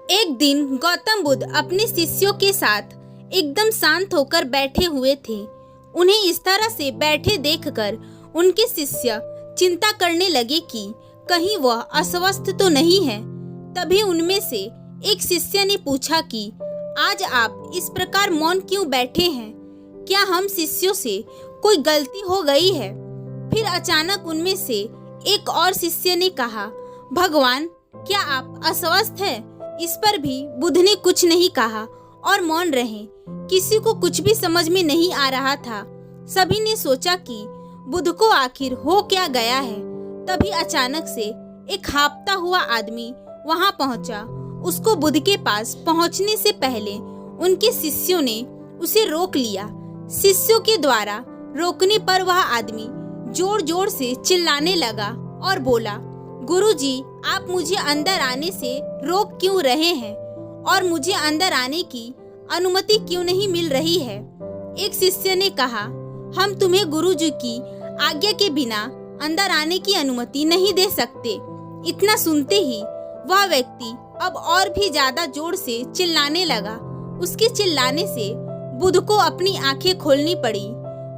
एक दिन गौतम बुद्ध अपने शिष्यों के साथ एकदम शांत होकर बैठे हुए थे। उन्हें इस तरह से बैठे देखकर उनके शिष्य चिंता करने लगे कि कहीं वह अस्वस्थ तो नहीं है। तभी उनमें से एक शिष्य ने पूछा कि आज आप इस प्रकार मौन क्यों बैठे हैं? क्या हम शिष्यों से कोई गलती हो गई है? फिर अचानक उनमें से एक और शिष्य ने कहा, भगवान, क्या आप अस्वस्थ हैं? इस पर भी बुद्ध ने कुछ नहीं कहा और मौन रहे। किसी को कुछ भी समझ में नहीं आ रहा था। सभी ने सोचा कि बुद्ध को आखिर हो क्या गया है। तभी अचानक से एक हाँफता हुआ आदमी वहां पहुंचा। उसको बुद्ध के पास पहुंचने से पहले उनके शिष्यों ने उसे रोक लिया। शिष्यों के द्वारा रोकने पर वह आदमी जोर जोर से चिल्लाने लगा और बोला, गुरुजी, आप मुझे अंदर आने से रोक क्यों रहे हैं और मुझे अंदर आने की अनुमति क्यों नहीं मिल रही है? एक शिष्य ने कहा, हम तुम्हें गुरुजी की आज्ञा के बिना अंदर आने की अनुमति नहीं दे सकते। इतना सुनते ही वह व्यक्ति अब और भी ज्यादा जोर से चिल्लाने लगा। उसके चिल्लाने से बुद्ध को अपनी आंखें खोलनी पड़ी।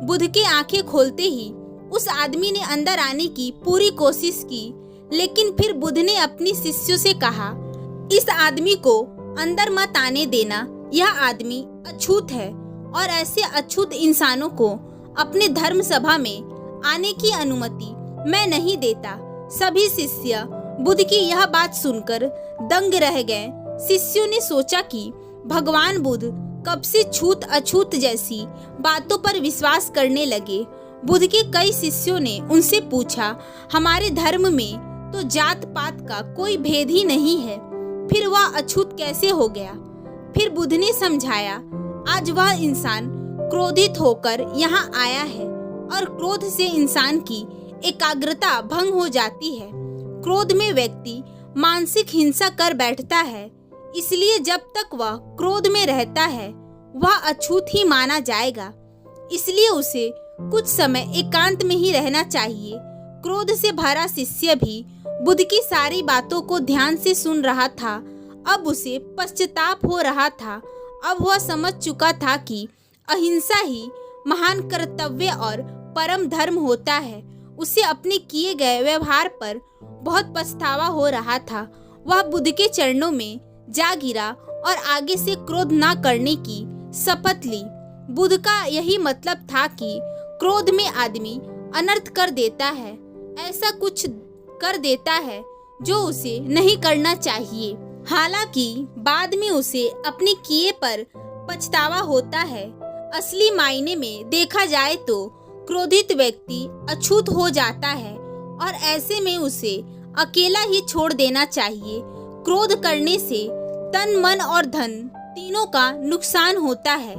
बुद्ध के आंखें खोलते ही उस आदमी ने अंदर आने की पूरी कोशिश की, लेकिन फिर बुद्ध ने अपने शिष्यों से कहा, इस आदमी को अंदर मत आने देना। यह आदमी अछूत है और ऐसे अछूत इंसानों को अपने धर्म सभा में आने की अनुमति मैं नहीं देता। सभी शिष्य बुद्ध की यह बात सुनकर दंग रह गए। शिष्यों ने सोचा कि भगवान बुद्ध कब से छूत अछूत जैसी बातों पर विश्वास करने लगे। बुद्ध के कई शिष्यों ने उनसे पूछा, हमारे धर्म में तो जात पात का कोई भेद ही नहीं है, फिर वह अछूत कैसे हो गया? फिर बुद्ध ने समझाया, आज वह इंसान क्रोधित होकर यहाँ आया है और क्रोध से इंसान की एकाग्रता भंग हो जाती है। क्रोध में व्यक्ति मानसिक हिंसा कर बैठता है, इसलिए जब तक वह क्रोध में रहता है वह अछूत ही माना जाएगा। इसलिए उसे कुछ समय एकांत में ही रहना चाहिए। क्रोध से भरा शिष्य भी बुद्ध की सारी बातों को ध्यान से सुन रहा था। अब उसे पश्चाताप हो रहा था। अब वह समझ चुका था कि अहिंसा ही महान कर्तव्य और परम धर्म होता है। उसे अपने किए गए व्यवहार पर बहुत पछतावा हो रहा था। वह बुद्ध के चरणों में जा गिरा और आगे से क्रोध न करने की शपथ ली। बुद्ध का यही मतलब था कि क्रोध में आदमी अनर्थ कर देता है, ऐसा कुछ कर देता है जो उसे नहीं करना चाहिए। हालांकि बाद में उसे अपने किए पर पछतावा होता है। असली मायने में देखा जाए तो क्रोधित व्यक्ति अछूत हो जाता है और ऐसे में उसे अकेला ही छोड़ देना चाहिए। क्रोध करने से तन, मन और धन तीनों का नुकसान होता है।